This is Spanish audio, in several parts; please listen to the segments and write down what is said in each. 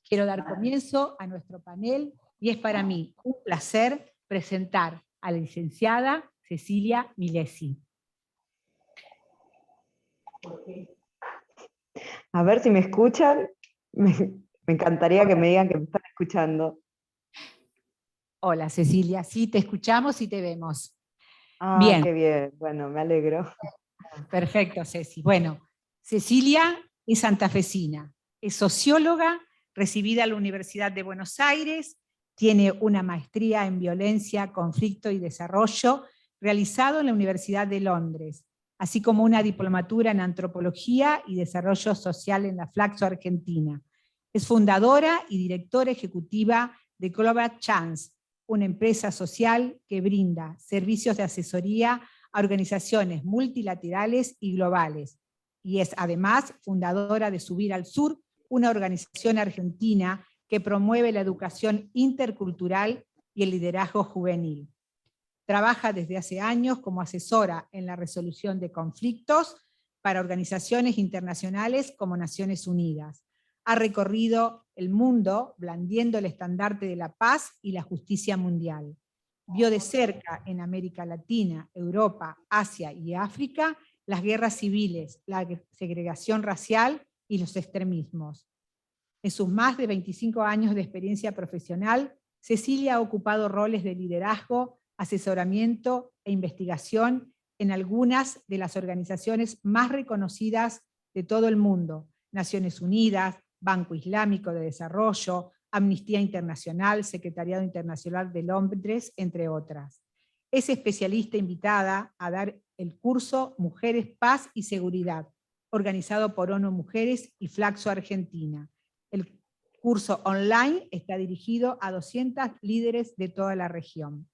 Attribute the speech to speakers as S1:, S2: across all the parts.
S1: Quiero dar comienzo a nuestro panel y es para mí un placer presentar a la licenciada Cecilia Milesi.
S2: A ver si me escuchan. Me encantaría que me digan que me están escuchando.
S1: Hola Cecilia, sí, te escuchamos y te vemos.
S2: Ah,
S1: Bien.
S2: qué bien, bueno, me alegro.
S1: Perfecto, Ceci. Bueno, Cecilia es santafesina, es socióloga, recibida en la Universidad de Buenos Aires, tiene una maestría en violencia, conflicto y desarrollo realizado en la Universidad de Londres, así como una diplomatura en antropología y desarrollo social en la Flaxo, Argentina. Es fundadora y directora ejecutiva de Global Chance, una empresa social que brinda servicios de asesoría a organizaciones multilaterales y globales, y es además fundadora de Subir al Sur, una organización argentina que promueve la educación intercultural y el liderazgo juvenil. Trabaja desde hace años como asesora en la resolución de conflictos para organizaciones internacionales como Naciones Unidas. Ha recorrido el mundo blandiendo el estandarte de la paz y la justicia mundial. Vio de cerca en América Latina, Europa, Asia y África las guerras civiles, la segregación racial y los extremismos. En sus más de 25 años de experiencia profesional, Cecilia ha ocupado roles de liderazgo, asesoramiento e investigación en algunas de las organizaciones más reconocidas de todo el mundo: Naciones Unidas, Banco Islámico de Desarrollo, Amnistía Internacional, Secretariado Internacional de Londres, entre otras. Es especialista invitada a dar el curso Mujeres, Paz y Seguridad, organizado por ONU Mujeres y Flaxo Argentina. El curso online está dirigido a 200 líderes de toda la región.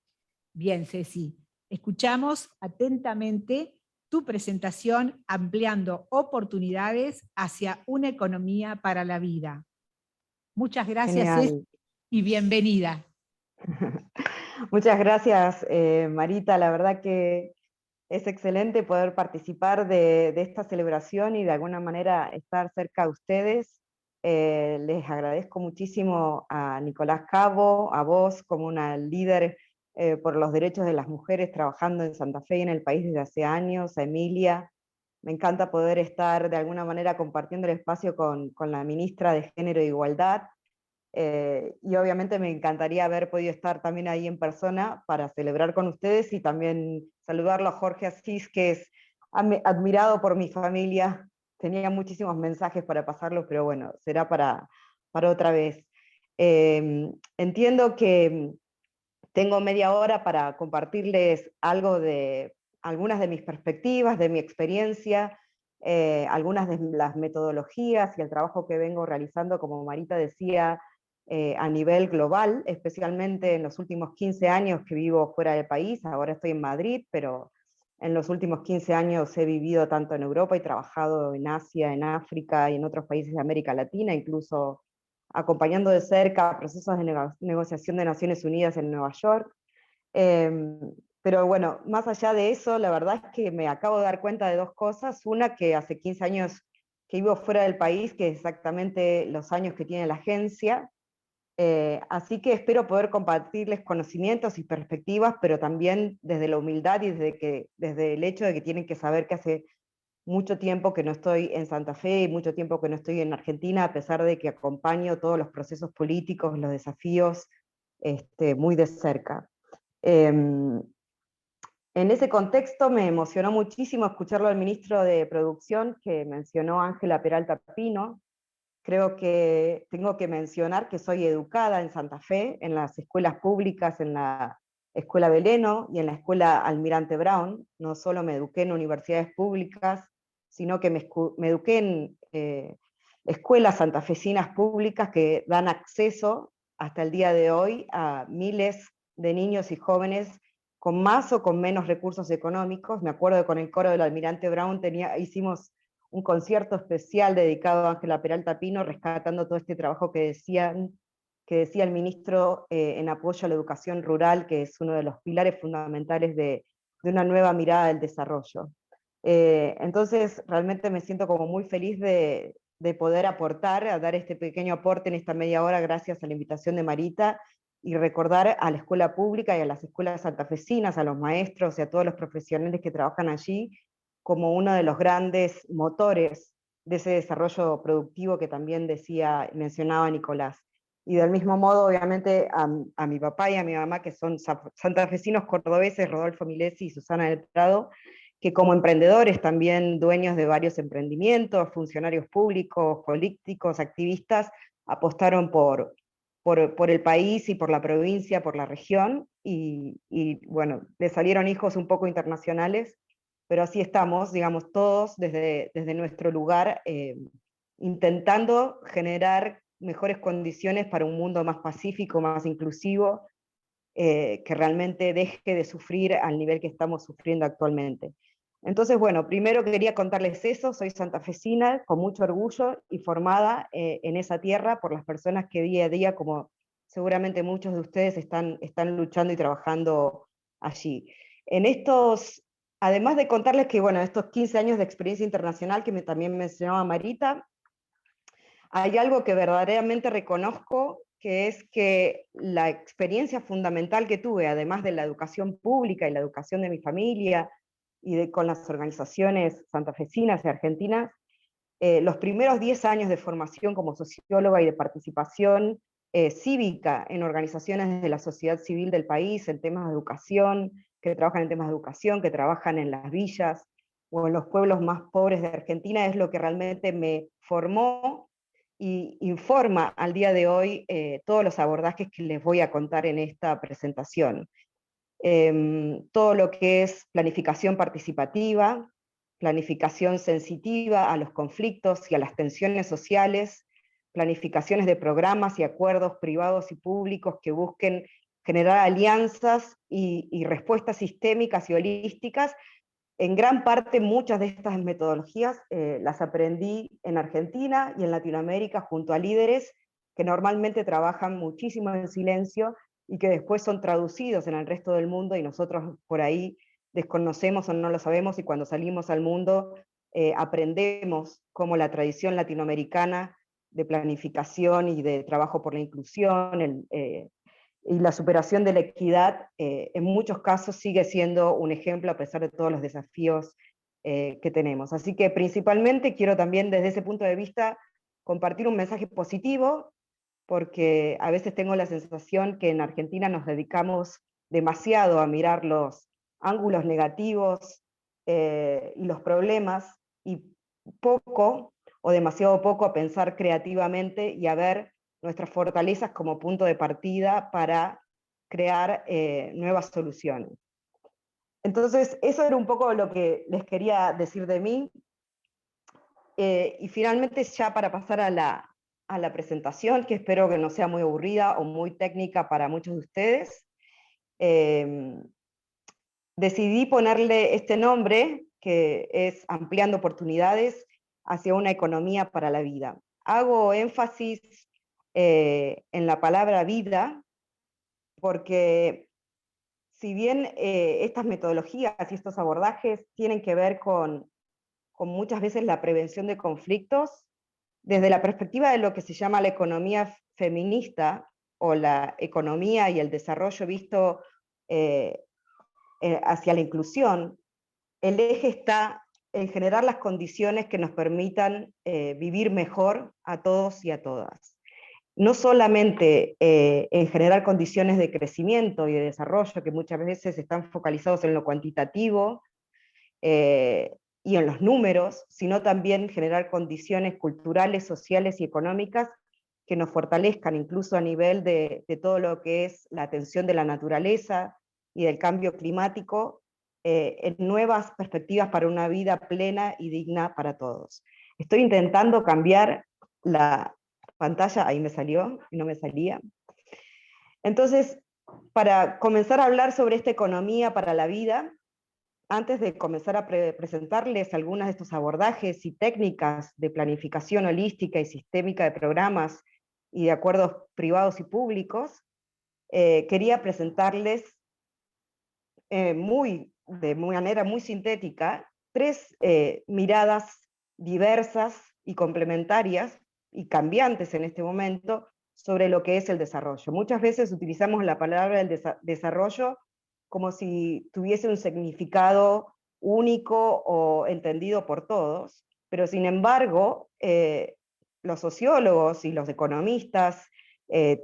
S1: Bien, Ceci, escuchamos atentamente tu presentación ampliando oportunidades hacia una economía para la vida. Muchas gracias,
S2: Genial.
S1: Ceci, y bienvenida.
S2: Muchas gracias, Marita. La verdad que es excelente poder participar de esta celebración y de alguna manera estar cerca de ustedes. Les agradezco muchísimo a Nicolás Cabo, a vos como una líder por los derechos de las mujeres trabajando en Santa Fe y en el país desde hace años, a Emilia. Me encanta poder estar de alguna manera compartiendo el espacio con la ministra de Género e Igualdad, y obviamente me encantaría haber podido estar también ahí en persona para celebrar con ustedes y también saludarlo a Jorge Asís, que es admirado por mi familia. Tenía muchísimos mensajes para pasarlos, pero bueno, será para otra vez. Entiendo que tengo media hora para compartirles algo de algunas de mis perspectivas, de mi experiencia, algunas de las metodologías y el trabajo que vengo realizando, como Marita decía, a nivel global, especialmente en los últimos 15 años que vivo fuera del país. Ahora estoy en Madrid, pero en los últimos 15 años he vivido tanto en Europa y trabajado en Asia, en África y en otros países de América Latina, incluso acompañando de cerca procesos de negociación de Naciones Unidas en Nueva York. Pero bueno, más allá de eso, la verdad es que me acabo de dar cuenta de dos cosas. Una, que hace 15 años que vivo fuera del país, que es exactamente los años que tiene la agencia. Así que espero poder compartirles conocimientos y perspectivas, pero también desde la humildad y desde el hecho de que tienen que saber que hace mucho tiempo que no estoy en Santa Fe y mucho tiempo que no estoy en Argentina, a pesar de que acompaño todos los procesos políticos, los desafíos, muy de cerca. En ese contexto me emocionó muchísimo escucharlo al ministro de Producción, que mencionó Ángela Peralta Pino. Creo que tengo que mencionar que soy educada en Santa Fe, en las escuelas públicas, en la Escuela Beleno y en la Escuela Almirante Brown. No solo me eduqué en universidades públicas, sino que me eduqué en escuelas santafesinas públicas que dan acceso hasta el día de hoy a miles de niños y jóvenes con más o con menos recursos económicos. Me acuerdo que con el coro del Almirante Brown hicimos un concierto especial dedicado a Ángela Peralta Pino, rescatando todo este trabajo que decía el ministro en apoyo a la educación rural, que es uno de los pilares fundamentales de una nueva mirada del desarrollo. Entonces realmente me siento como muy feliz de de poder aportar, a dar este pequeño aporte en esta media hora gracias a la invitación de Marita, y recordar a la escuela pública y a las escuelas santafesinas, a los maestros y a todos los profesionales que trabajan allí, como uno de los grandes motores de ese desarrollo productivo que también mencionaba Nicolás. Y del mismo modo, obviamente, a mi papá y a mi mamá, que son santafesinos cordobeses, Rodolfo Milesi y Susana del Prado, que como emprendedores, también dueños de varios emprendimientos, funcionarios públicos, políticos, activistas, apostaron por el país y por la provincia, por la región, y bueno, le salieron hijos un poco internacionales, pero así estamos, digamos, todos desde nuestro lugar, intentando generar mejores condiciones para un mundo más pacífico, más inclusivo, que realmente deje de sufrir al nivel que estamos sufriendo actualmente. Entonces, bueno, primero quería contarles eso, soy santafesina, con mucho orgullo, y formada en esa tierra por las personas que día a día, como seguramente muchos de ustedes, están luchando y trabajando allí. En estos, además de contarles que, bueno, estos 15 años de experiencia internacional que también mencionaba Marita, hay algo que verdaderamente reconozco, que es que la experiencia fundamental que tuve, además de la educación pública y la educación de mi familia, y con las organizaciones santafesinas y argentinas, los primeros 10 años de formación como socióloga y de participación cívica en organizaciones de la sociedad civil del país, en temas de educación, que trabajan en temas de educación, que trabajan en las villas o en los pueblos más pobres de Argentina, es lo que realmente me formó y informa al día de hoy todos los abordajes que les voy a contar en esta presentación. Todo lo que es planificación participativa, planificación sensitiva a los conflictos y a las tensiones sociales, planificaciones de programas y acuerdos privados y públicos que busquen generar alianzas y respuestas sistémicas y holísticas. En gran parte muchas de estas metodologías las aprendí en Argentina y en Latinoamérica junto a líderes que normalmente trabajan muchísimo en silencio y que después son traducidos en el resto del mundo, y nosotros por ahí desconocemos o no lo sabemos, y cuando salimos al mundo aprendemos cómo la tradición latinoamericana de planificación y de trabajo por la inclusión, y la superación de la equidad, en muchos casos sigue siendo un ejemplo a pesar de todos los desafíos que tenemos. Así que principalmente quiero también desde ese punto de vista compartir un mensaje positivo, porque a veces tengo la sensación que en Argentina nos dedicamos demasiado a mirar los ángulos negativos y los problemas, y poco o demasiado poco a pensar creativamente y a ver nuestras fortalezas como punto de partida para crear nuevas soluciones. Entonces, eso era un poco lo que les quería decir de mí. Y finalmente, ya para pasar a la presentación, que espero que no sea muy aburrida o muy técnica para muchos de ustedes, decidí ponerle este nombre, que es Ampliando Oportunidades hacia una economía para la vida. Hago énfasis en la palabra vida, porque si bien estas metodologías y estos abordajes tienen que ver con muchas veces la prevención de conflictos, desde la perspectiva de lo que se llama la economía feminista, o la economía y el desarrollo visto hacia la inclusión, el eje está en generar las condiciones que nos permitan vivir mejor a todos y a todas. No solamente en generar condiciones de crecimiento y de desarrollo, que muchas veces están focalizados en lo cuantitativo y en los números, sino también generar condiciones culturales, sociales y económicas que nos fortalezcan, incluso a nivel de todo lo que es la atención de la naturaleza y del cambio climático, en nuevas perspectivas para una vida plena y digna para todos. Estoy intentando cambiar la pantalla, ahí me salió, y no me salía. Entonces, para comenzar a hablar sobre esta economía para la vida, antes de comenzar a presentarles algunos de estos abordajes y técnicas de planificación holística y sistémica de programas y de acuerdos privados y públicos, quería presentarles de manera muy sintética 3 miradas diversas y complementarias y cambiantes en este momento sobre lo que es el desarrollo. Muchas veces utilizamos la palabra del desarrollo como si tuviese un significado único o entendido por todos, pero sin embargo, los sociólogos y los economistas,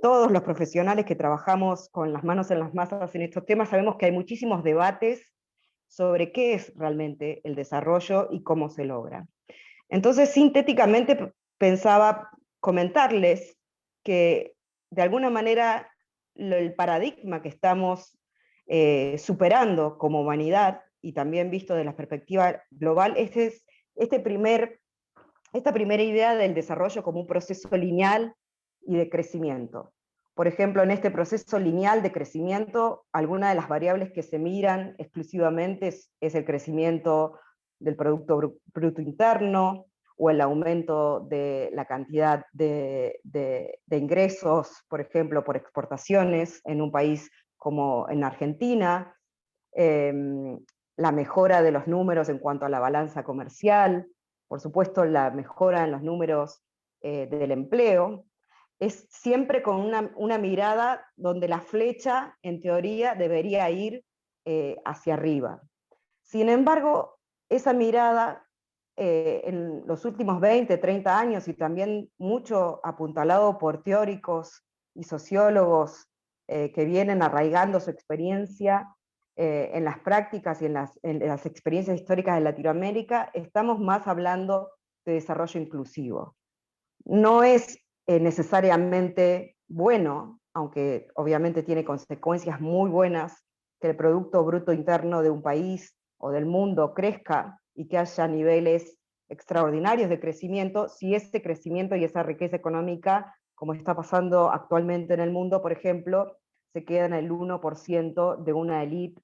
S2: todos los profesionales que trabajamos con las manos en las masas en estos temas, sabemos que hay muchísimos debates sobre qué es realmente el desarrollo y cómo se logra. Entonces, sintéticamente, pensaba comentarles que, de alguna manera, el paradigma que estamos superando como humanidad, y también visto de la perspectiva global, esta primera idea del desarrollo como un proceso lineal y de crecimiento. Por ejemplo, en este proceso lineal de crecimiento, algunas de las variables que se miran exclusivamente es el crecimiento del Producto Bruto Interno, o el aumento de la cantidad de ingresos, por ejemplo, por exportaciones en un país como en Argentina, la mejora de los números en cuanto a la balanza comercial, por supuesto la mejora en los números del empleo, es siempre con una mirada donde la flecha, en teoría, debería ir hacia arriba. Sin embargo, esa mirada en los últimos 20, 30 años, y también mucho apuntalado por teóricos y sociólogos que vienen arraigando su experiencia en las prácticas y en las experiencias históricas de Latinoamérica, estamos más hablando de desarrollo inclusivo. No es necesariamente bueno, aunque obviamente tiene consecuencias muy buenas, que el Producto Bruto Interno de un país o del mundo crezca y que haya niveles extraordinarios de crecimiento, si ese crecimiento y esa riqueza económica, como está pasando actualmente en el mundo, por ejemplo, se queda en el 1% de una élite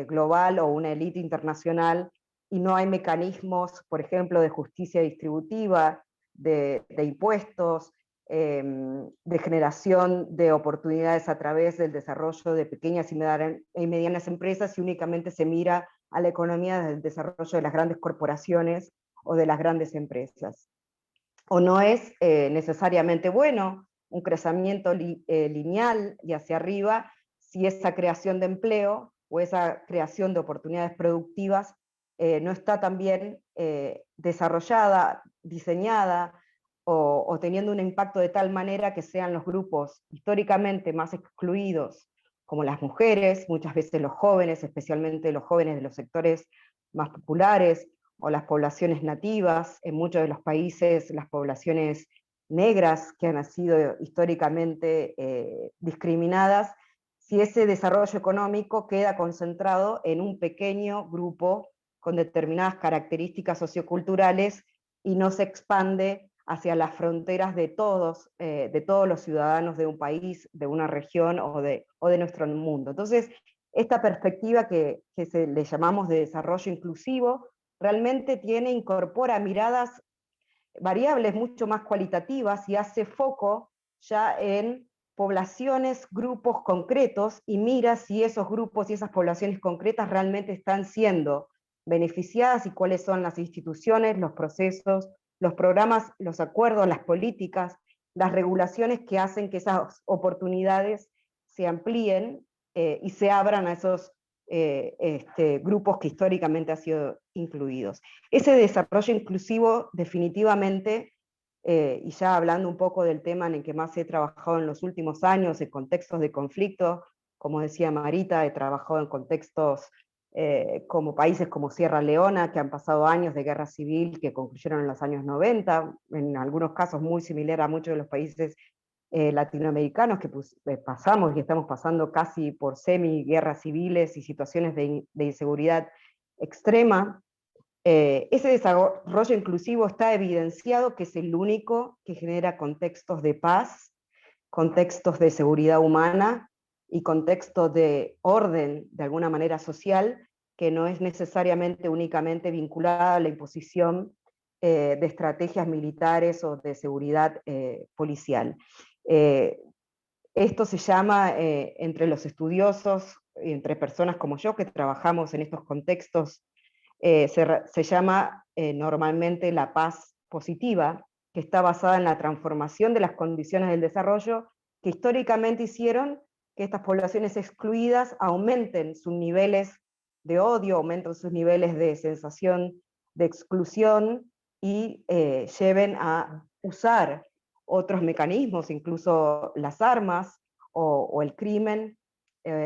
S2: global o una élite internacional, y no hay mecanismos, por ejemplo, de justicia distributiva, de impuestos, de generación de oportunidades a través del desarrollo de pequeñas y medianas empresas, y únicamente se mira a la economía desde el desarrollo de las grandes corporaciones o de las grandes empresas. O no es necesariamente bueno un crecimiento lineal y hacia arriba si esa creación de empleo o esa creación de oportunidades productivas no está también desarrollada, diseñada o teniendo un impacto de tal manera que sean los grupos históricamente más excluidos, como las mujeres, muchas veces los jóvenes, especialmente los jóvenes de los sectores más populares, o las poblaciones nativas, en muchos de los países las poblaciones negras que han sido históricamente discriminadas, si ese desarrollo económico queda concentrado en un pequeño grupo con determinadas características socioculturales y no se expande hacia las fronteras de todos los ciudadanos de un país, de una región o de nuestro mundo. Entonces, esta perspectiva que le llamamos de desarrollo inclusivo, realmente incorpora miradas variables mucho más cualitativas y hace foco ya en poblaciones, grupos concretos, y mira si esos grupos y esas poblaciones concretas realmente están siendo beneficiadas y cuáles son las instituciones, los procesos, los programas, los acuerdos, las políticas, las regulaciones que hacen que esas oportunidades se amplíen y se abran a esos grupos que históricamente han sido incluidos. Ese desarrollo inclusivo definitivamente, y ya hablando un poco del tema en el que más he trabajado en los últimos años, en contextos de conflicto, como decía Marita, he trabajado en contextos como países como Sierra Leona, que han pasado años de guerra civil que concluyeron en los años 90, en algunos casos muy similar a muchos de los países latinoamericanos que pasamos y estamos pasando casi por semi-guerras civiles y situaciones de inseguridad extrema. Ese desarrollo inclusivo está evidenciado que es el único que genera contextos de paz, contextos de seguridad humana y contextos de orden, de alguna manera social, que no es necesariamente únicamente vinculada a la imposición de estrategias militares o de seguridad policial. Esto se llama, entre los estudiosos, entre personas como yo que trabajamos en estos contextos, se llama normalmente la paz positiva, que está basada en la transformación de las condiciones del desarrollo, que históricamente hicieron que estas poblaciones excluidas aumenten sus niveles de odio, aumenten sus niveles de sensación de exclusión y lleven a usar otros mecanismos, incluso las armas o el crimen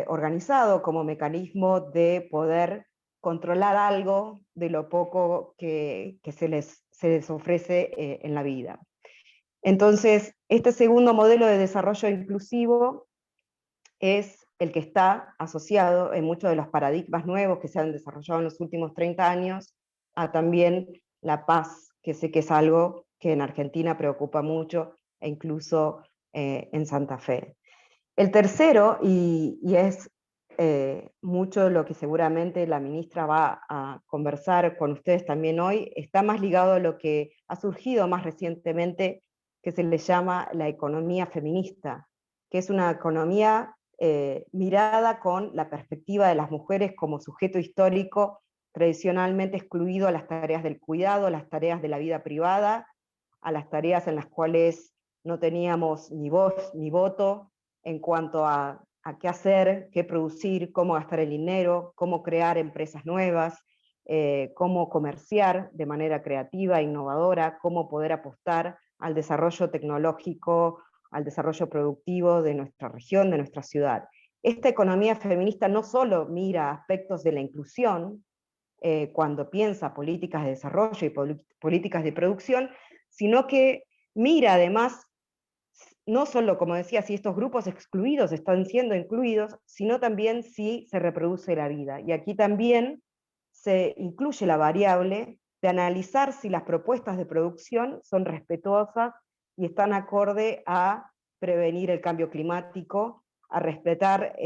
S2: organizado como mecanismo de poder controlar algo de lo poco que se les ofrece en la vida. Entonces, este segundo modelo de desarrollo inclusivo es el que está asociado en muchos de los paradigmas nuevos que se han desarrollado en los últimos 30 años a también la paz, que sé que es algo que en Argentina preocupa mucho, e incluso en Santa Fe. El tercero, y es mucho de lo que seguramente la ministra va a conversar con ustedes también hoy, está más ligado a lo que ha surgido más recientemente, que se le llama la economía feminista, que es una economía mirada con la perspectiva de las mujeres como sujeto histórico tradicionalmente excluido a las tareas del cuidado, a las tareas de la vida privada, a las tareas en las cuales no teníamos ni voz ni voto en cuanto a qué hacer, qué producir, cómo gastar el dinero, cómo crear empresas nuevas, cómo comerciar de manera creativa, innovadora, cómo poder apostar al desarrollo tecnológico, al desarrollo productivo de nuestra región, de nuestra ciudad. Esta economía feminista no solo mira aspectos de la inclusión, cuando piensa políticas de desarrollo y políticas de producción, sino que mira además, no solo, como decía, si estos grupos excluidos están siendo incluidos, sino también si se reproduce la vida. Y aquí también se incluye la variable de analizar si las propuestas de producción son respetuosas y están acorde a prevenir el cambio climático, a respetar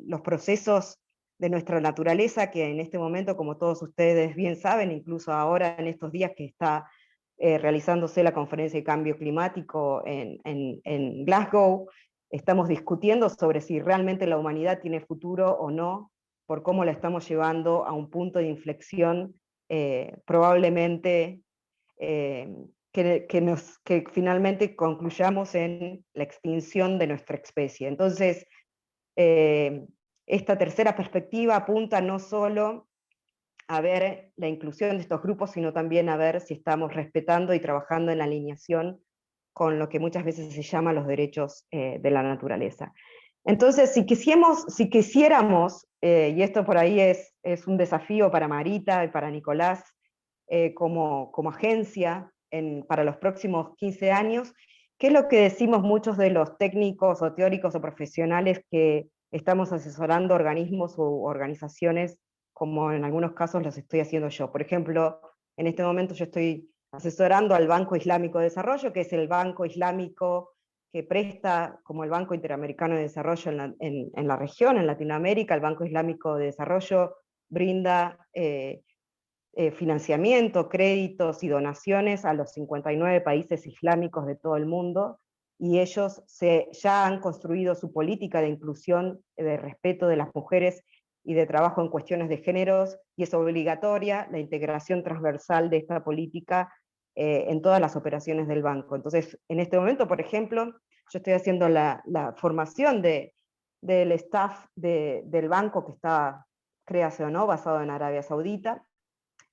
S2: los procesos de nuestra naturaleza, que en este momento, como todos ustedes bien saben, incluso ahora en estos días que está realizándose la conferencia de cambio climático en Glasgow, estamos discutiendo sobre si realmente la humanidad tiene futuro o no, por cómo la estamos llevando a un punto de inflexión probablemente que finalmente concluyamos en la extinción de nuestra especie. Entonces, esta tercera perspectiva apunta no solo a ver la inclusión de estos grupos, sino también a ver si estamos respetando y trabajando en alineación con lo que muchas veces se llama los derechos de la naturaleza. Entonces, si quisiéramos, y esto por ahí es un desafío para Marita y para Nicolás como agencia para los próximos 15 años, ¿qué es lo que decimos muchos de los técnicos o teóricos o profesionales que estamos asesorando organismos u organizaciones, como en algunos casos los estoy haciendo yo? Por ejemplo, en este momento yo estoy asesorando al Banco Islámico de Desarrollo, que es el banco islámico que presta, como el Banco Interamericano de Desarrollo en la región, en Latinoamérica. El Banco Islámico de Desarrollo brinda financiamiento, créditos y donaciones a los 59 países islámicos de todo el mundo, y ellos ya han construido su política de inclusión, de respeto de las mujeres y de trabajo en cuestiones de géneros, y es obligatoria la integración transversal de esta política en todas las operaciones del banco. Entonces, en este momento, por ejemplo, yo estoy haciendo la formación del staff del banco que está, créase o no, basado en Arabia Saudita,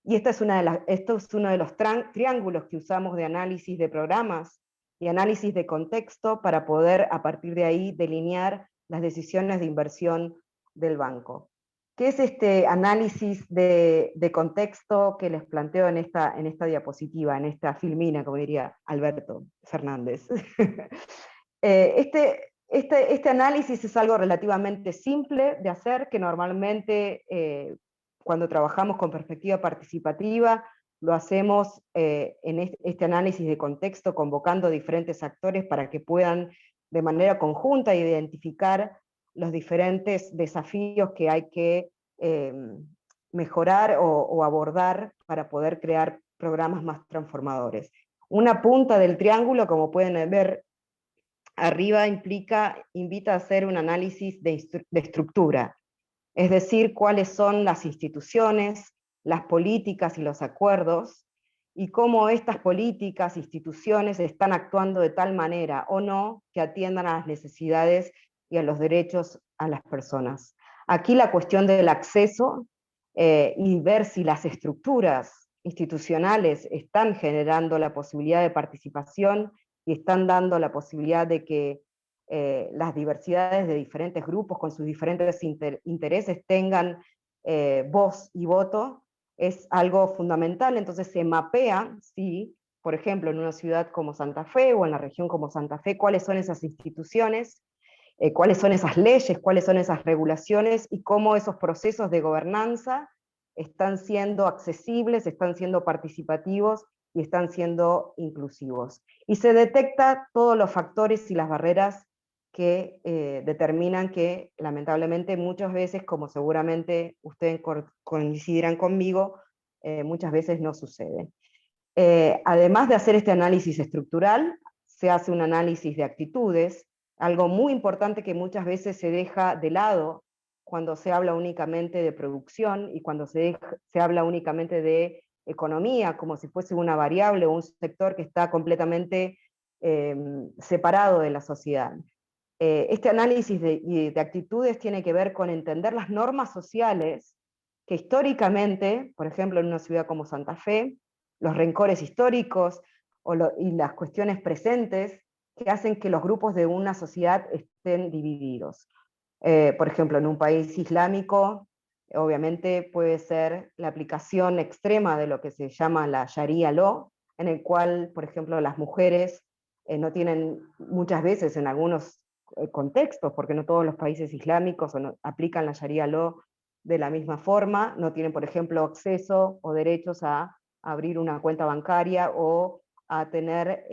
S2: y esto es uno de los triángulos que usamos de análisis de programas y análisis de contexto para poder, a partir de ahí, delinear las decisiones de inversión del banco. ¿Qué es este análisis de contexto que les planteo en esta diapositiva, en esta filmina, como diría Alberto Fernández? Este análisis es algo relativamente simple de hacer, que normalmente cuando trabajamos con perspectiva participativa lo hacemos en este análisis de contexto, convocando diferentes actores para que puedan de manera conjunta identificar los diferentes desafíos que hay que mejorar o abordar para poder crear programas más transformadores. Una punta del triángulo, como pueden ver arriba, invita a hacer un análisis de estructura, es decir, cuáles son las instituciones, las políticas y los acuerdos y cómo estas políticas, instituciones están actuando de tal manera o no que atiendan a las necesidades y a los derechos a las personas. Aquí la cuestión del acceso y ver si las estructuras institucionales están generando la posibilidad de participación y están dando la posibilidad de que las diversidades de diferentes grupos con sus diferentes intereses tengan voz y voto, es algo fundamental. Entonces se mapea, sí, por ejemplo, en una ciudad como Santa Fe o en la región como Santa Fe, cuáles son esas instituciones, cuáles son esas leyes, cuáles son esas regulaciones y cómo esos procesos de gobernanza están siendo accesibles, están siendo participativos y están siendo inclusivos. Y se detecta todos los factores y las barreras que determinan que, lamentablemente, muchas veces, como seguramente ustedes coincidirán conmigo, muchas veces no sucede. Además de hacer este análisis estructural, se hace un análisis de actitudes, algo muy importante que muchas veces se deja de lado cuando se habla únicamente de producción y cuando se habla únicamente de economía, como si fuese una variable o un sector que está completamente separado de la sociedad. Este análisis de actitudes tiene que ver con entender las normas sociales que históricamente, por ejemplo en una ciudad como Santa Fe, los rencores históricos y las cuestiones presentes que hacen que los grupos de una sociedad estén divididos. Por ejemplo, en un país islámico, obviamente puede ser la aplicación extrema de lo que se llama la Sharia Law, en el cual, por ejemplo, las mujeres no tienen muchas veces en algunos contextos, porque no todos los países islámicos aplican la Sharia Law de la misma forma, no tienen, por ejemplo, acceso o derechos a abrir una cuenta bancaria o a tener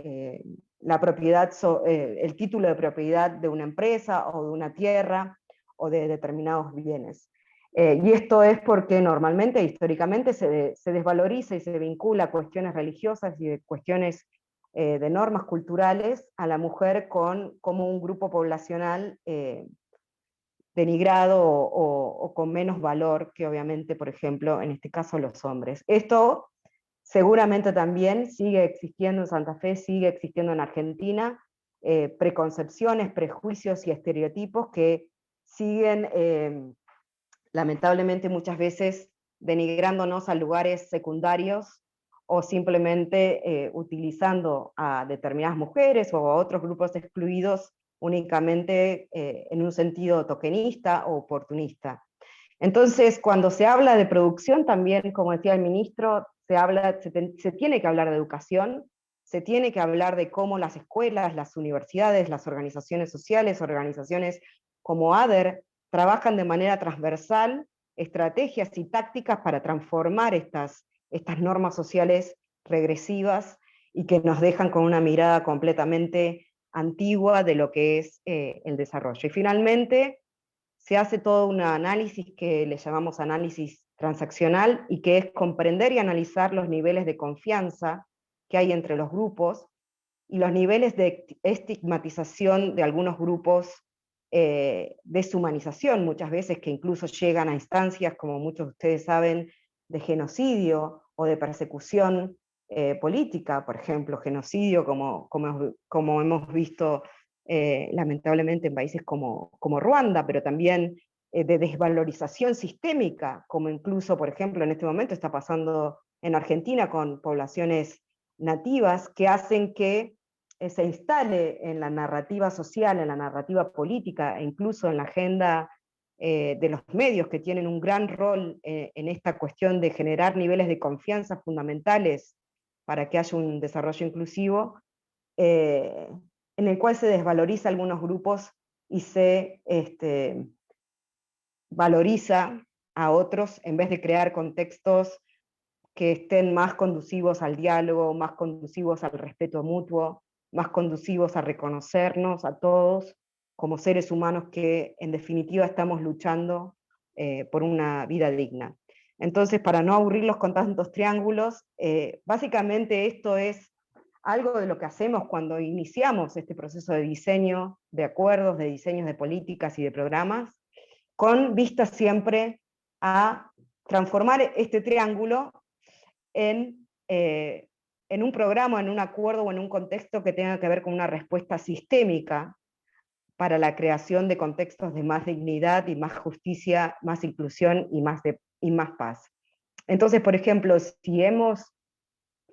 S2: la propiedad, el título de propiedad de una empresa o de una tierra o de determinados bienes. Y esto es porque normalmente, históricamente, se desvaloriza y se vincula cuestiones religiosas y de cuestiones de normas culturales a la mujer como un grupo poblacional denigrado o con menos valor que obviamente, por ejemplo, en este caso los hombres. Esto seguramente también sigue existiendo en Santa Fe, sigue existiendo en Argentina, preconcepciones, prejuicios y estereotipos que siguen lamentablemente muchas veces denigrándonos a lugares secundarios o simplemente utilizando a determinadas mujeres o a otros grupos excluidos únicamente en un sentido tokenista o oportunista. Entonces, cuando se habla de producción, también, como decía el ministro, se tiene que hablar de educación, se tiene que hablar de cómo las escuelas, las universidades, las organizaciones sociales, organizaciones como ADER, trabajan de manera transversal estrategias y tácticas para transformar estas normas sociales regresivas y que nos dejan con una mirada completamente antigua de lo que es el desarrollo. Y finalmente, se hace todo un análisis que le llamamos análisis transaccional y que es comprender y analizar los niveles de confianza que hay entre los grupos y los niveles de estigmatización de algunos grupos, deshumanización muchas veces, que incluso llegan a instancias, como muchos de ustedes saben, de genocidio o de persecución política, por ejemplo, genocidio como hemos visto lamentablemente en países como Ruanda, pero también de desvalorización sistémica, como incluso, por ejemplo, en este momento está pasando en Argentina con poblaciones nativas, que hacen que se instale en la narrativa social, en la narrativa política, e incluso en la agenda de los medios, que tienen un gran rol en esta cuestión de generar niveles de confianza fundamentales para que haya un desarrollo inclusivo, en el cual se desvaloriza algunos grupos y se valoriza a otros, en vez de crear contextos que estén más conducivos al diálogo, más conducivos al respeto mutuo, más conducivos a reconocernos a todos como seres humanos que en definitiva estamos luchando por una vida digna. Entonces, para no aburrirlos con tantos triángulos, básicamente esto es algo de lo que hacemos cuando iniciamos este proceso de diseño de acuerdos, de diseños de políticas y de programas, con vista siempre a transformar este triángulo en en un programa, en un acuerdo o en un contexto que tenga que ver con una respuesta sistémica para la creación de contextos de más dignidad y más justicia, más inclusión y más paz. Entonces, por ejemplo, si hemos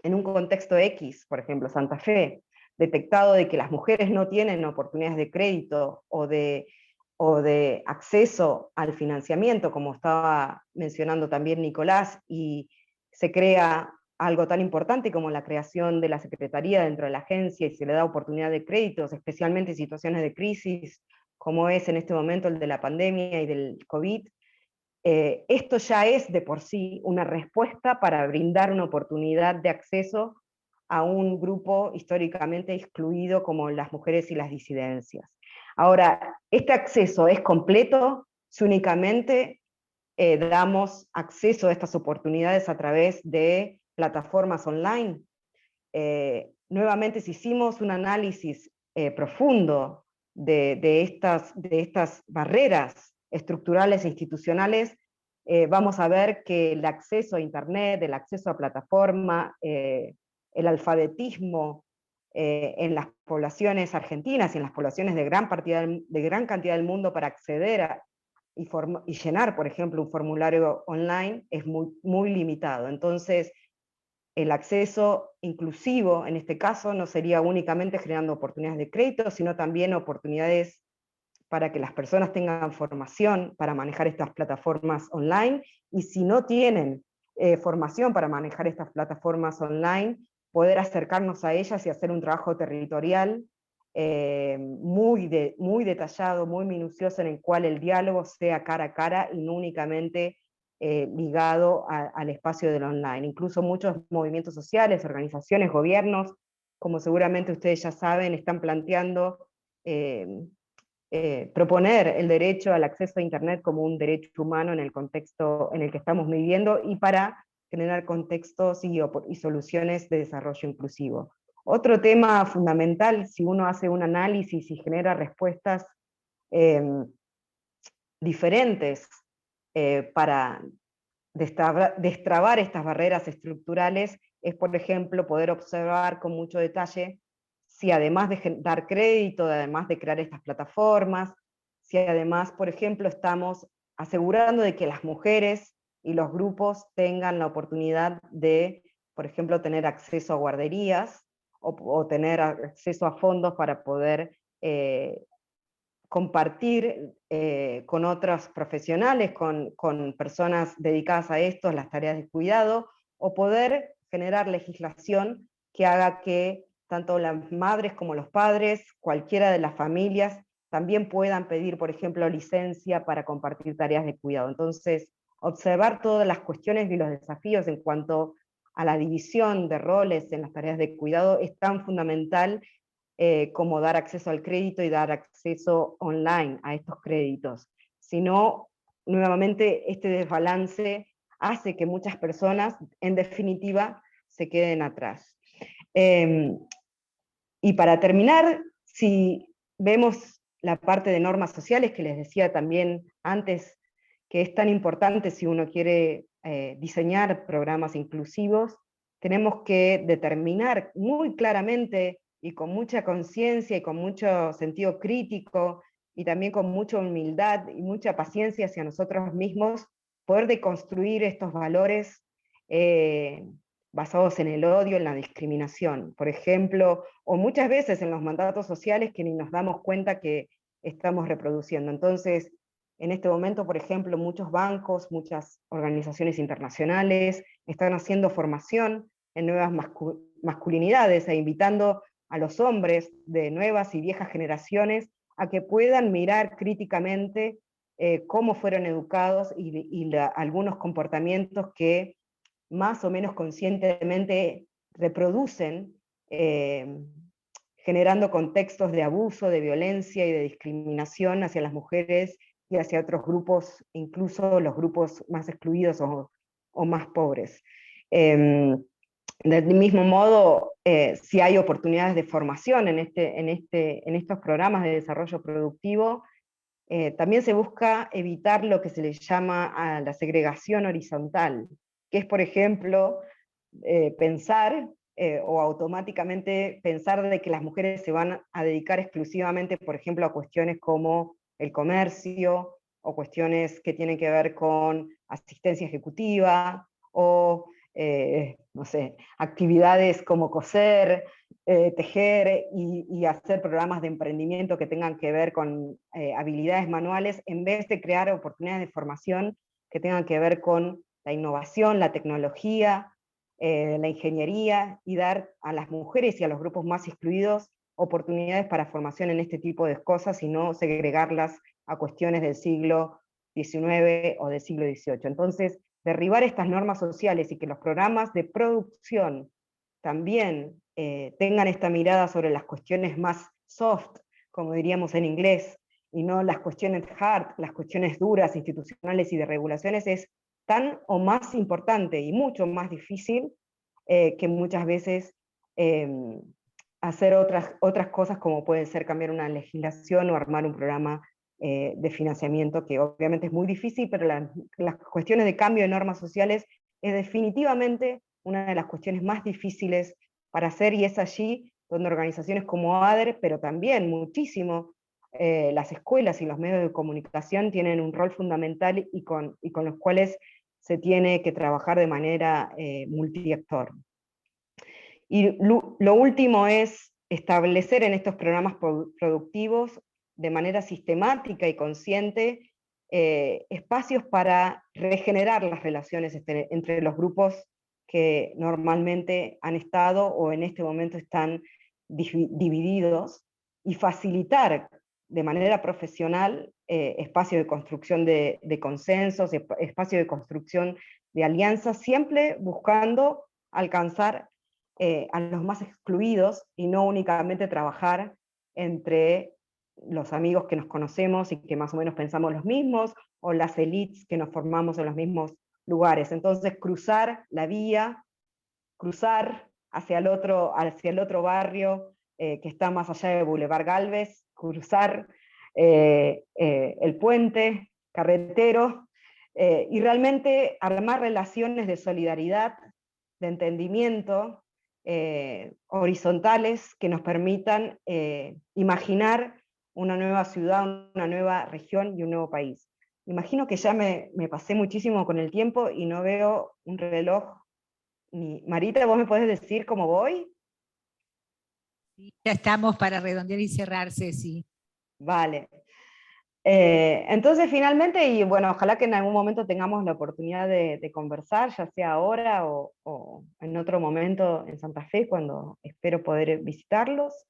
S2: en un contexto X, por ejemplo, Santa Fe, detectado de que las mujeres no tienen oportunidades de crédito o de acceso al financiamiento, como estaba mencionando también Nicolás, y se crea algo tan importante como la creación de la secretaría dentro de la agencia y se le da oportunidad de créditos, especialmente en situaciones de crisis, como es en este momento el de la pandemia y del COVID, esto ya es de por sí una respuesta para brindar una oportunidad de acceso a un grupo históricamente excluido como las mujeres y las disidencias. Ahora, este acceso es completo si únicamente damos acceso a estas oportunidades a través de plataformas online. Nuevamente, si hicimos un análisis profundo de estas barreras estructurales e institucionales, vamos a ver que el acceso a Internet, el acceso a plataforma, el alfabetismo en las poblaciones argentinas y en las poblaciones de gran cantidad del mundo para acceder y llenar, por ejemplo, un formulario online es muy limitado. Entonces, el acceso inclusivo, en este caso, no sería únicamente generando oportunidades de crédito, sino también oportunidades para que las personas tengan formación para manejar estas plataformas online, y si no tienen formación para manejar estas plataformas online, poder acercarnos a ellas y hacer un trabajo territorial muy detallado, muy minucioso, en el cual el diálogo sea cara a cara y no únicamente ligado al espacio del online. Incluso muchos movimientos sociales, organizaciones, gobiernos, como seguramente ustedes ya saben, están planteando proponer el derecho al acceso a Internet como un derecho humano en el contexto en el que estamos viviendo y para generar contextos y soluciones de desarrollo inclusivo. Otro tema fundamental, si uno hace un análisis y genera respuestas diferentes para destrabar estas barreras estructurales, es, por ejemplo, poder observar con mucho detalle si además de dar crédito, además de crear estas plataformas, si además, por ejemplo, estamos asegurando de que las mujeres y los grupos tengan la oportunidad de, por ejemplo, tener acceso a guarderías o tener acceso a fondos para poder compartir con otros profesionales, con personas dedicadas a esto, las tareas de cuidado, o poder generar legislación que haga que tanto las madres como los padres, cualquiera de las familias, también puedan pedir, por ejemplo, licencia para compartir tareas de cuidado. Entonces, observar todas las cuestiones y los desafíos en cuanto a la división de roles en las tareas de cuidado es tan fundamental como dar acceso al crédito y dar acceso online a estos créditos. Si no, nuevamente este desbalance hace que muchas personas, en definitiva, se queden atrás. Y para terminar, si vemos la parte de normas sociales, que les decía también antes, que es tan importante si uno quiere diseñar programas inclusivos, tenemos que determinar muy claramente y con mucha conciencia y con mucho sentido crítico y también con mucha humildad y mucha paciencia hacia nosotros mismos, poder deconstruir estos valores basados en el odio, en la discriminación, por ejemplo, o muchas veces en los mandatos sociales que ni nos damos cuenta que estamos reproduciendo. Entonces, en este momento, por ejemplo, muchos bancos, muchas organizaciones internacionales están haciendo formación en nuevas masculinidades e invitando a los hombres de nuevas y viejas generaciones a que puedan mirar críticamente cómo fueron educados y algunos comportamientos que más o menos conscientemente reproducen, generando contextos de abuso, de violencia y de discriminación hacia las mujeres y hacia otros grupos, incluso los grupos más excluidos o más pobres. Del mismo modo, si hay oportunidades de formación en estos programas de desarrollo productivo, también se busca evitar lo que se le llama a la segregación horizontal, que es, por ejemplo, pensar o automáticamente pensar de que las mujeres se van a dedicar exclusivamente, por ejemplo, a cuestiones como el comercio, o cuestiones que tienen que ver con asistencia ejecutiva, o no sé, actividades como coser, tejer y hacer programas de emprendimiento que tengan que ver con habilidades manuales, en vez de crear oportunidades de formación que tengan que ver con la innovación, la tecnología, la ingeniería, y dar a las mujeres y a los grupos más excluidos oportunidades para formación en este tipo de cosas, y no segregarlas a cuestiones del siglo XIX o del siglo XVIII. Entonces, derribar estas normas sociales y que los programas de producción también tengan esta mirada sobre las cuestiones más soft, como diríamos en inglés, y no las cuestiones hard, las cuestiones duras, institucionales y de regulaciones, es tan o más importante y mucho más difícil que muchas veces hacer otras cosas, como pueden ser cambiar una legislación o armar un programa de financiamiento, que obviamente es muy difícil, pero las cuestiones de cambio de normas sociales es definitivamente una de las cuestiones más difíciles para hacer, y es allí donde organizaciones como ADER, pero también muchísimo las escuelas y los medios de comunicación tienen un rol fundamental, y con los cuales se tiene que trabajar de manera multiactor. Y lo último es establecer en estos programas productivos de manera sistemática y consciente espacios para regenerar las relaciones entre los grupos que normalmente han estado o en este momento están divididos, y facilitar de manera profesional espacios de construcción de consensos, espacios de construcción de alianzas, siempre buscando alcanzar a los más excluidos, y no únicamente trabajar entre los amigos que nos conocemos y que más o menos pensamos los mismos, o las élites que nos formamos en los mismos lugares. Entonces, cruzar la vía, cruzar hacia el otro barrio que está más allá de Boulevard Galvez, cruzar el puente carretero, y realmente armar relaciones de solidaridad, de entendimiento, horizontales, que nos permitan imaginar una nueva ciudad, una nueva región y un nuevo país. Imagino que ya me pasé muchísimo con el tiempo y no veo un reloj. Marita, ¿vos me podés decir cómo voy?
S1: Ya estamos para redondear y cerrar, Ceci.
S2: Vale. Entonces, finalmente, y bueno, ojalá que en algún momento tengamos la oportunidad de conversar, ya sea ahora o en otro momento en Santa Fe, cuando espero poder visitarlos.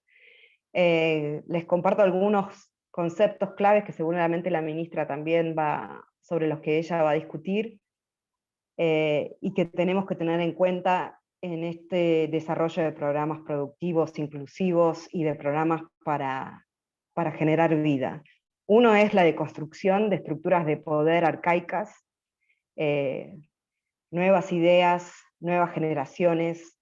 S2: Les comparto algunos conceptos claves que seguramente la ministra también sobre los que ella va a discutir, y que tenemos que tener en cuenta en este desarrollo de programas productivos, inclusivos, y de programas para generar vida. Uno es la deconstrucción de estructuras de poder arcaicas, nuevas ideas, nuevas generaciones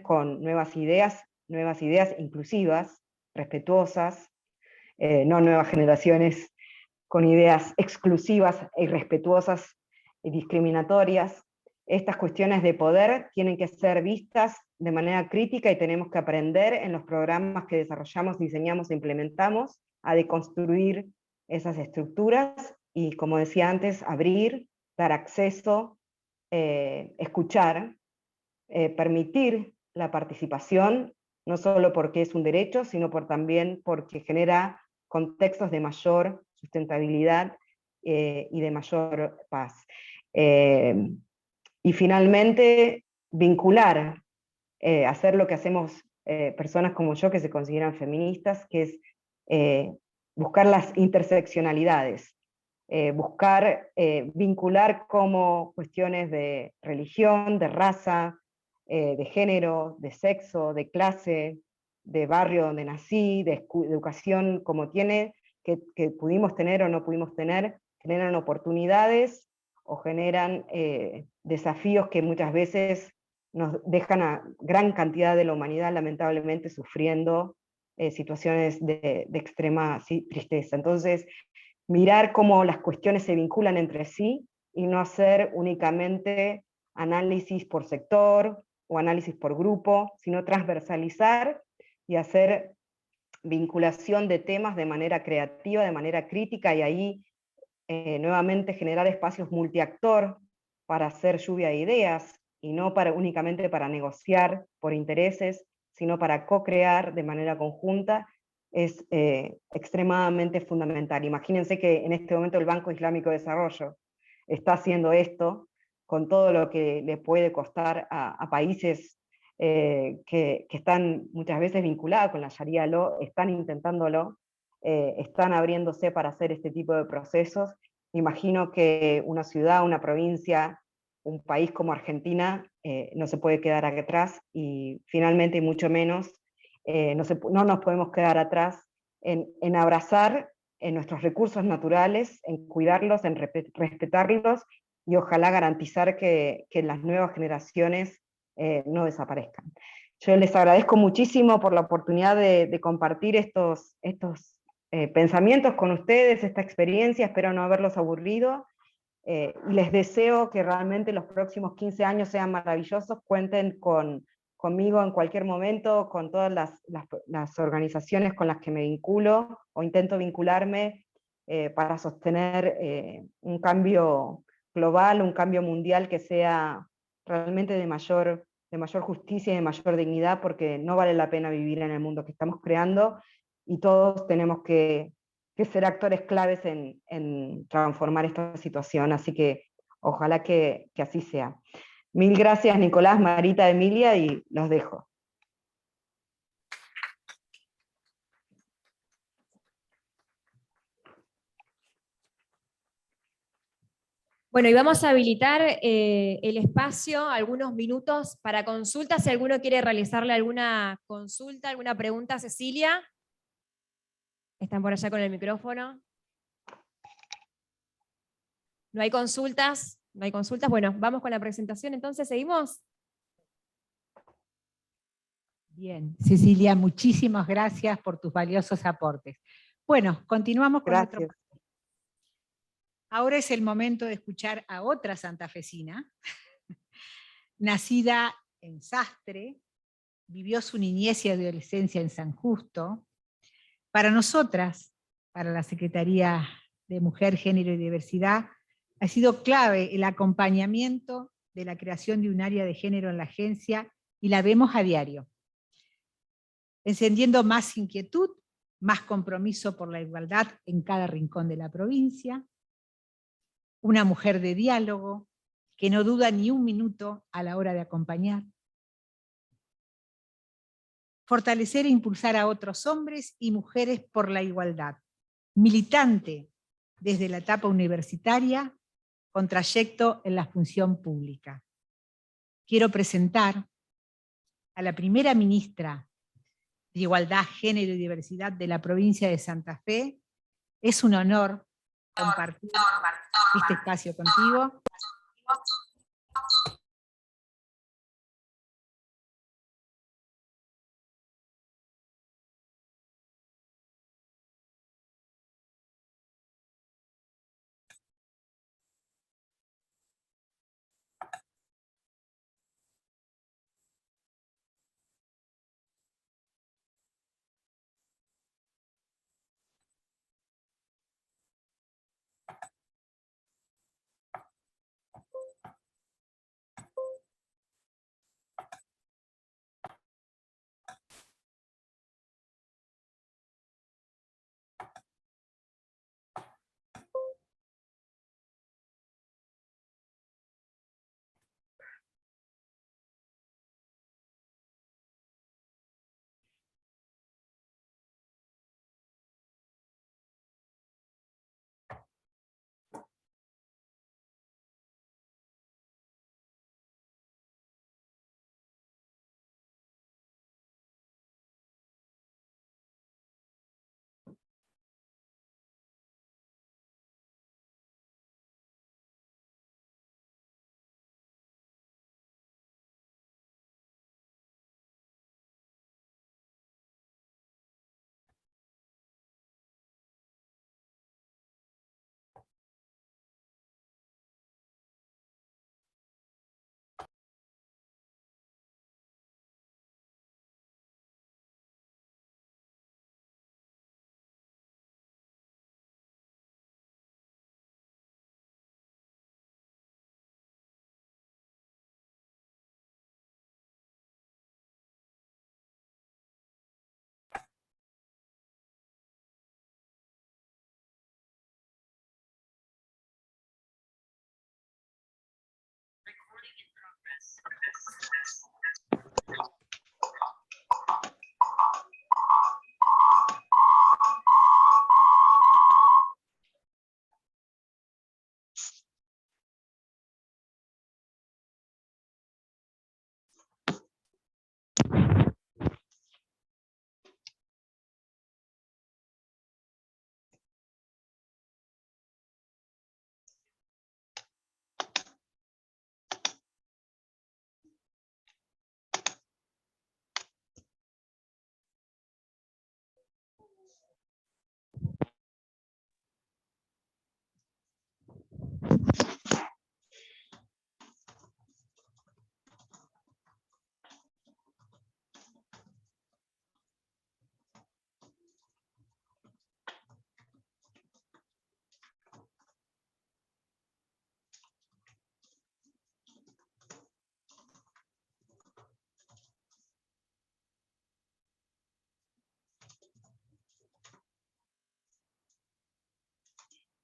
S2: con nuevas ideas inclusivas, respetuosas, no nuevas generaciones con ideas exclusivas e irrespetuosas y discriminatorias. Estas cuestiones de poder tienen que ser vistas de manera crítica, y tenemos que aprender en los programas que desarrollamos, diseñamos e implementamos a deconstruir esas estructuras, y, como decía antes, abrir, dar acceso, escuchar, permitir la participación, no solo porque es un derecho, sino también porque genera contextos de mayor sustentabilidad y de mayor paz. Y finalmente, vincular, hacer lo que hacemos personas como yo que se consideran feministas, que es buscar las interseccionalidades, buscar vincular como cuestiones de religión, de raza, de género, de sexo, de clase, de barrio donde nací, de educación como tiene, que pudimos tener o no pudimos tener, generan oportunidades o generan desafíos que muchas veces nos dejan a gran cantidad de la humanidad lamentablemente sufriendo situaciones de extrema tristeza. Entonces, mirar cómo las cuestiones se vinculan entre sí, y no hacer únicamente análisis por sector o análisis por grupo, sino transversalizar y hacer vinculación de temas de manera creativa, de manera crítica, y ahí nuevamente generar espacios multiactor para hacer lluvia de ideas, y no únicamente para negociar por intereses, sino para co-crear de manera conjunta, es extremadamente fundamental. Imagínense que en este momento el Banco Islámico de Desarrollo está haciendo esto, con todo lo que le puede costar a países que están muchas veces vinculados con la Sharia Law, están intentándolo, están abriéndose para hacer este tipo de procesos. Imagino que una ciudad, una provincia, un país como Argentina no se puede quedar atrás, y finalmente, y mucho menos, no nos podemos quedar atrás en abrazar en nuestros recursos naturales, en cuidarlos, en respetarlos, y ojalá garantizar que las nuevas generaciones no desaparezcan. Yo les agradezco muchísimo por la oportunidad de compartir estos pensamientos con ustedes, esta experiencia, espero no haberlos aburrido, y les deseo que realmente los próximos 15 años sean maravillosos, cuenten conmigo en cualquier momento, con todas las organizaciones con las que me vinculo, o intento vincularme, para sostener un cambio global, un cambio mundial que sea realmente de mayor justicia y de mayor dignidad, porque no vale la pena vivir en el mundo que estamos creando, y todos tenemos que ser actores claves en transformar esta situación, así que ojalá que así sea. Mil gracias, Nicolás, Marita, Emilia, y los dejo.
S3: Bueno, y vamos a habilitar el espacio, algunos minutos para consultas. Si alguno quiere realizarle alguna consulta, alguna pregunta a Cecilia. Están por allá con el micrófono. ¿No hay consultas? ¿No hay consultas? Bueno, vamos con la presentación, entonces, ¿seguimos?
S1: Bien, Cecilia, muchísimas gracias por tus valiosos aportes. Bueno, continuamos con nuestro... Ahora es el momento de escuchar a otra santafesina, nacida en Sastre, vivió su niñez y adolescencia en San Justo. Para nosotras, para la Secretaría de Mujer, Género y Diversidad, ha sido clave el acompañamiento de la creación de un área de género en la agencia, y la vemos a diario, encendiendo más inquietud, más compromiso por la igualdad en cada rincón de la provincia. Una mujer de diálogo, que no duda ni un minuto a la hora de acompañar. Fortalecer e impulsar a otros hombres y mujeres por la igualdad. Militante desde la etapa universitaria, con trayecto en la función pública. Quiero presentar a la primera ministra de Igualdad, Género y Diversidad de la provincia de Santa Fe. Es un honor compartir este espacio contigo.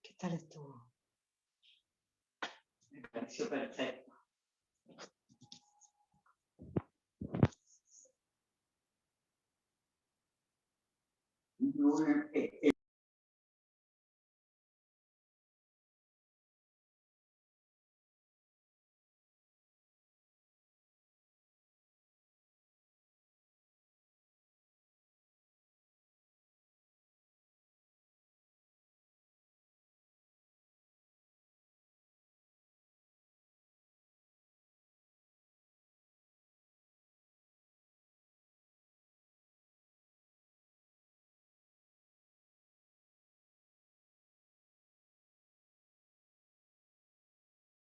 S2: ¿Qué tal estuvo?
S4: Me pareció perfecto.